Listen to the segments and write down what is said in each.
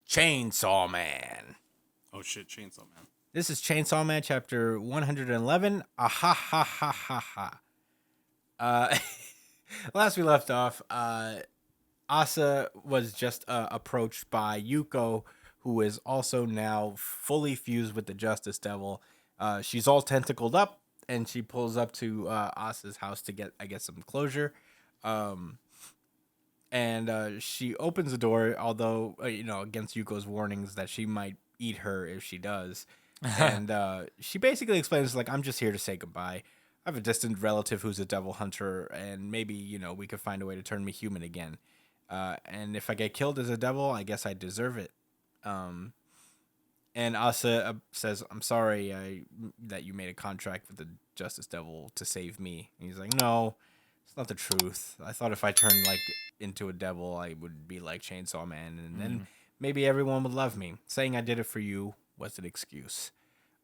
Chainsaw Man. Oh shit, Chainsaw Man. This is Chainsaw Man chapter 111. Aha ha ha ha ha. Last we left off, Asa was just approached by Yuko, who is also now fully fused with the Justice Devil. She's all tentacled up, and she pulls up to Asa's house to get, I guess, some closure. And she opens the door, although, against Yuko's warnings that she might eat her if she does. And she basically explains, like, I'm just here to say goodbye. I have a distant relative who's a devil hunter, and maybe, we could find a way to turn me human again. And if I get killed as a devil, I guess I deserve it. And Asa says, I'm sorry that you made a contract with the Justice Devil to save me. And he's like, no, it's not the truth. I thought if I turned, like, into a devil, I would be like Chainsaw Man, and then maybe everyone would love me. Saying I did it for you was an excuse.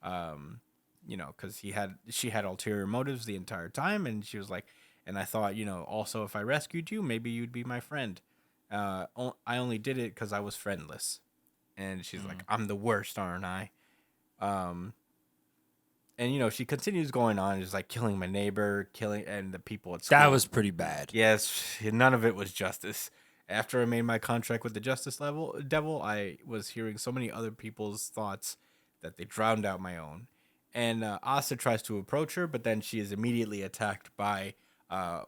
Because she had ulterior motives the entire time, and she was like, and I thought, also if I rescued you, maybe you'd be my friend. I only did it because I was friendless. And she's like, I'm the worst, aren't I? And she continues going on, just like killing my neighbor, and the people at school. That was pretty bad. Yes, none of it was justice. After I made my contract with the Justice Devil, I was hearing so many other people's thoughts that they drowned out my own. And Asa tries to approach her, but then she is immediately attacked by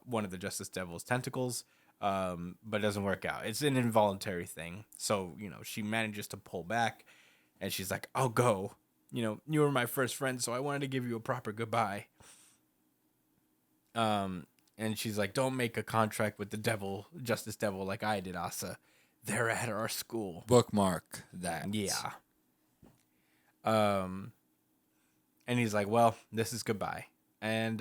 one of the Justice Devil's tentacles, but it doesn't work out. It's an involuntary thing. So, she manages to pull back, and she's like, I'll go. You were my first friend, so I wanted to give you a proper goodbye. And she's like, don't make a contract with the Justice Devil like I did, Asa. They're at our school. Bookmark that. Yeah. And he's like, well, this is goodbye. And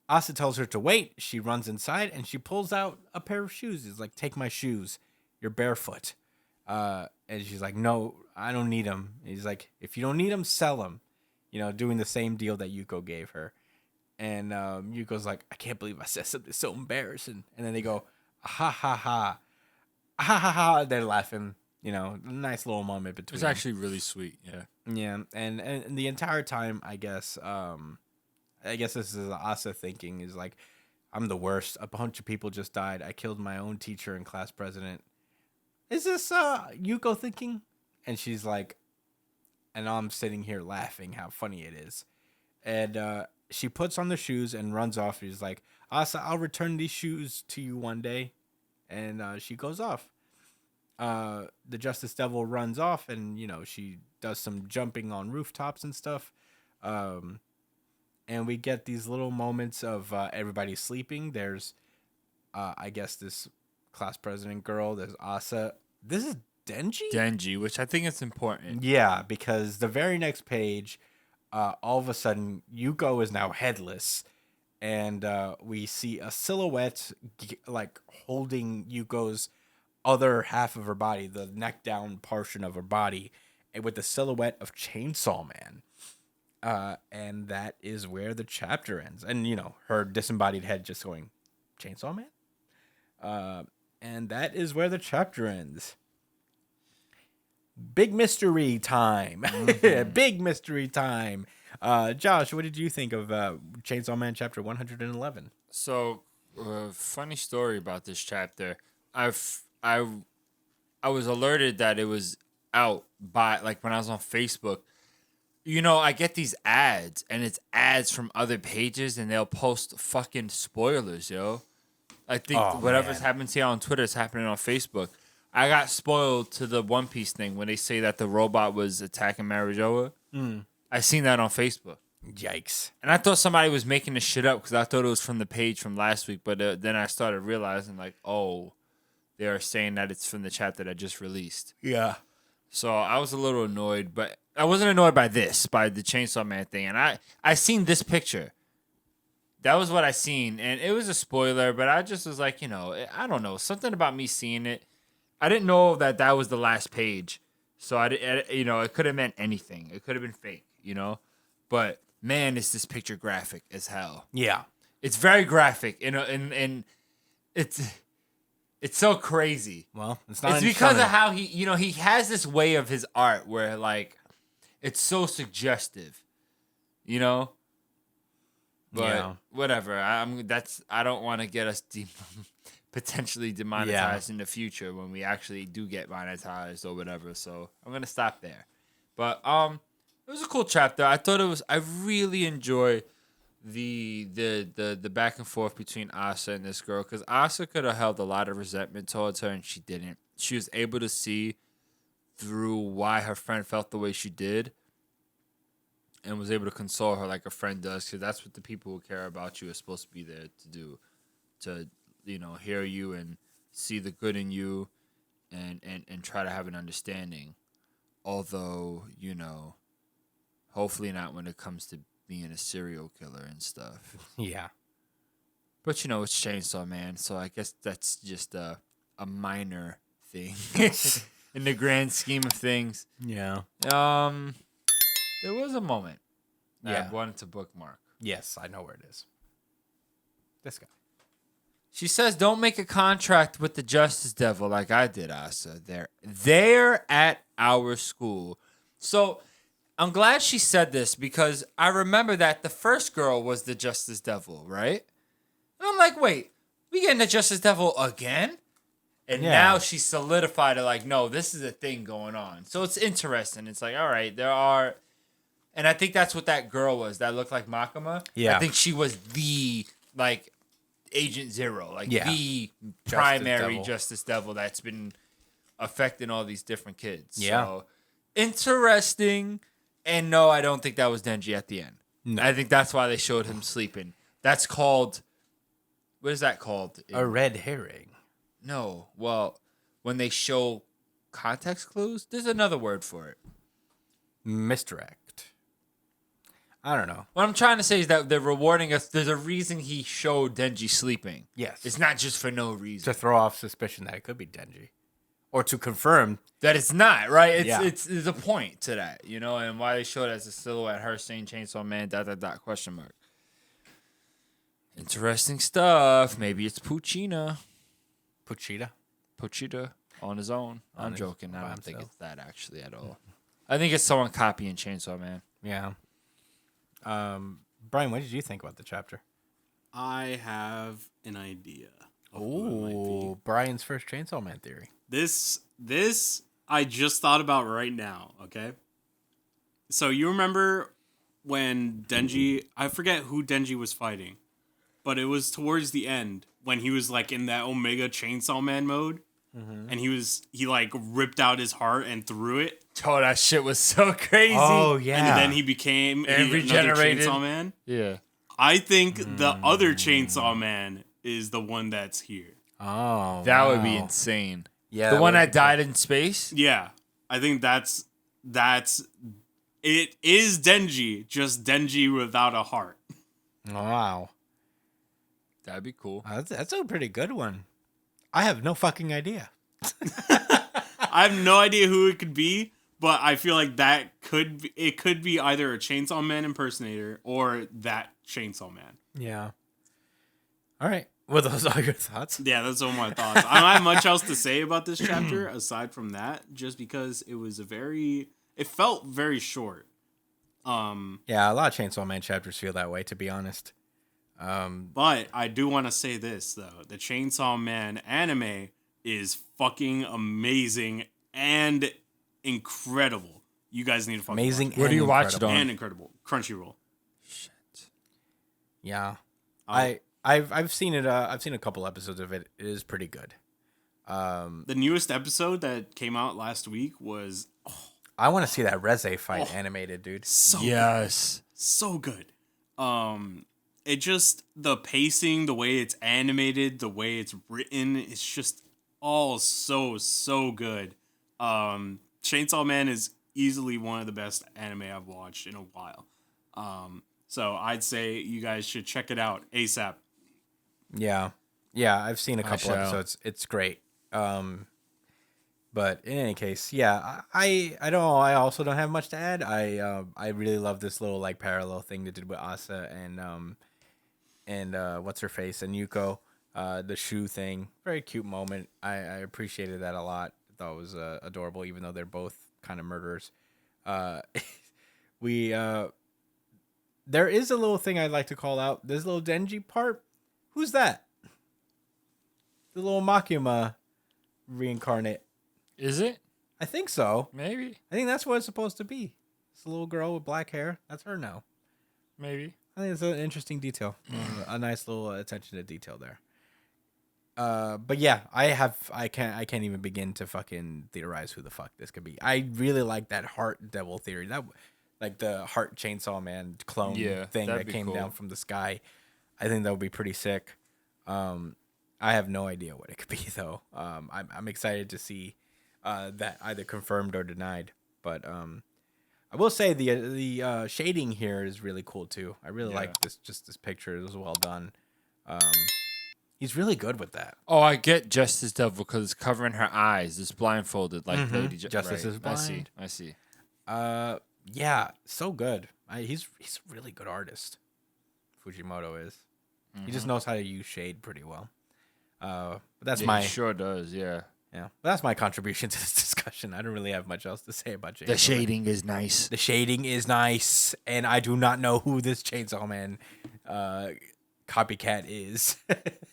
Asa tells her to wait. She runs inside, and she pulls out a pair of shoes. He's like, take my shoes. You're barefoot. And she's like, no, I don't need them. He's like, if you don't need them, sell them. Doing the same deal that Yuko gave her. And Yuko's like, I can't believe I said something so embarrassing. And then they go, ha ha ha. Ha ha ha. They're laughing. Nice little moment between. It was actually really sweet. Yeah. Yeah. And the entire time, I guess this is Asa thinking is like, I'm the worst. A bunch of people just died. I killed my own teacher and class president. Is this Yuko thinking? And she's like, and I'm sitting here laughing how funny it is. And she puts on the shoes and runs off. She's like, Asa, I'll return these shoes to you one day. And she goes off. The Justice Devil runs off, and, she does some jumping on rooftops and stuff. And we get these little moments of everybody sleeping. There's, I guess, this class president girl. There's Asa. This is Denji, which I think is important. Yeah, because the very next page, all of a sudden, Yuko is now headless, and we see a silhouette like holding Yuko's other half of her body, the neck down portion of her body, and with the silhouette of Chainsaw Man. And that is where the chapter ends. And, her disembodied head just going, Chainsaw Man? And that is where the chapter ends. Big mystery time. Big mystery time. Josh, what did you think of Chainsaw Man chapter 111? So, funny story about this chapter. I was alerted that it was out by, like, when I was on Facebook. I get these ads, and it's ads from other pages, and they'll post fucking spoilers, yo. I think whatever's happening here on Twitter is happening on Facebook. I got spoiled to the One Piece thing when they say that the robot was attacking Marijoa. I seen that on Facebook. Yikes. And I thought somebody was making this shit up because I thought it was from the page from last week. But then I started realizing, like, they are saying that it's from the chapter that just released. Yeah. So I was a little annoyed, but I wasn't annoyed by the Chainsaw Man thing. And I seen this picture. That was what I seen, and it was a spoiler, but I just was like, I don't know, something about me seeing it. I didn't know that was the last page, so it could have meant anything. It could have been fake, But man, is this picture graphic as hell? Yeah, it's very graphic, and it's It's so crazy. Well, it's not. It's because of how he has this way of his art where like it's so suggestive, you know. But whatever. I don't want to get us potentially demonetized in the future when we actually do get monetized or whatever. So I'm gonna stop there. But it was a cool chapter. I really enjoy the back and forth between Asa and this girl, because Asa could have held a lot of resentment towards her and she didn't. She was able to see through why her friend felt the way she did and was able to console her like a friend does, because that's what the people who care about you are supposed to be there to do, to hear you and see the good in you and try to have an understanding, although hopefully not when it comes to being a serial killer and stuff. Yeah. But it's Chainsaw Man, so I guess that's just a minor thing in the grand scheme of things. Yeah. There was a moment that I Yeah. wanted to bookmark. Yes, I know where it is. This guy. She says, "Don't make a contract with the Justice Devil like I did, Asa. They're at our school." So I'm glad she said this, because I remember that the first girl was the Justice Devil, right? And I'm like, wait, we getting the Justice Devil again? And now she solidified it, like, no, this is a thing going on. So it's interesting. It's like, all right, there are... And I think that's what that girl was that looked like Makima. Yeah. I think she was the, like, Agent Zero. Like, the Justice primary Devil. Justice Devil that's been affecting all these different kids. Yeah. So, interesting. And no, I don't think that was Denji at the end. No. I think that's why they showed him sleeping. That's called... What is that called? A red herring. No. Well, when they show context clues, there's another word for it. Misdirect. I don't know. What I'm trying to say is that they're rewarding us. There's a reason he showed Denji sleeping. Yes. It's not just for no reason. To throw off suspicion that it could be Denji. Or to confirm. That it's not, right? There's a point to that, and why they showed it as a silhouette, her saying Chainsaw Man, ... question mark. Interesting stuff. Maybe it's Puccina on his own. I'm joking. I don't think it's that actually at all. I think it's someone copying Chainsaw Man. Yeah. Brian, what did you think about the chapter? I have an idea. Of what it might be. Oh, Brian's first Chainsaw Man theory. This I just thought about right now, okay? So you remember when Denji, I forget who Denji was fighting, but it was towards the end when he was like in that Omega Chainsaw Man mode, and he like ripped out his heart and threw it. Oh, that shit was so crazy. Oh, yeah. And then he became another regenerated. Chainsaw Man. Yeah. I think the other Chainsaw Man is the one that's here. Oh, That would be insane. Yeah, The that one would that be died in space? Yeah, I think that's it is Denji, just Denji without a heart. Wow. That'd be cool. That's a pretty good one. I have no fucking idea. I have no idea who it could be, but I feel like it could be either a Chainsaw Man impersonator or that Chainsaw Man. Yeah. All right. Were those all your thoughts? Yeah, that's all my thoughts. I don't have much else to say about this chapter aside from that, just because it felt very short. Yeah, a lot of Chainsaw Man chapters feel that way, to be honest. But I do want to say this, though. The Chainsaw Man anime is fucking amazing and incredible. You guys need to fucking Amazing. watch Where do you watch it incredible. on? And incredible. Crunchyroll. Shit. Yeah. Oh. I've seen it. I've seen a couple episodes of it. It is pretty good. The newest episode that came out last week was I want to see that Reze fight animated, dude. so Yes. good. So good. It just, the pacing, the way it's animated, the way it's written, it's just all so good. Chainsaw Man is easily one of the best anime I've watched in a while. So I'd say you guys should check it out ASAP. Yeah. I've seen a couple episodes. It's great. But in any case, yeah, I don't know. I also don't have much to add. I really love this little like parallel thing they did with Asa and what's her face and Yuko. The shoe thing, very cute moment. I appreciated that a lot. Thought it was adorable, even though they're both kind of murderers. Uh, we there is a little thing I'd like to call out. This little Denji part. Who's that? The little Makima reincarnate. Is it? I think so. Maybe. I think that's what it's supposed to be. It's a little girl with black hair. That's her now. Maybe. I think it's an interesting detail. A nice little attention to detail there. But yeah, I can't even begin to fucking theorize who the fuck this could be. I really like that heart devil theory. That like the heart chainsaw man clone thing that came down from the sky. I think that would be pretty sick. I have no idea what it could be though. I'm excited to see that either confirmed or denied. But I will say the shading here is really cool too. I really like this picture. It was well done. He's really good with that. Oh, I get Justice Devil because it's covering her eyes. It's blindfolded like Lady Justice is blind. I see. Yeah, so good. He's a really good artist. Fujimoto is. He just knows how to use shade pretty well. But that's He sure does. Yeah. Yeah. But that's my contribution to this discussion. I don't really have much else to say about Chainsaw The shading is nice. The shading is nice, and I do not know who this Chainsaw Man copycat is.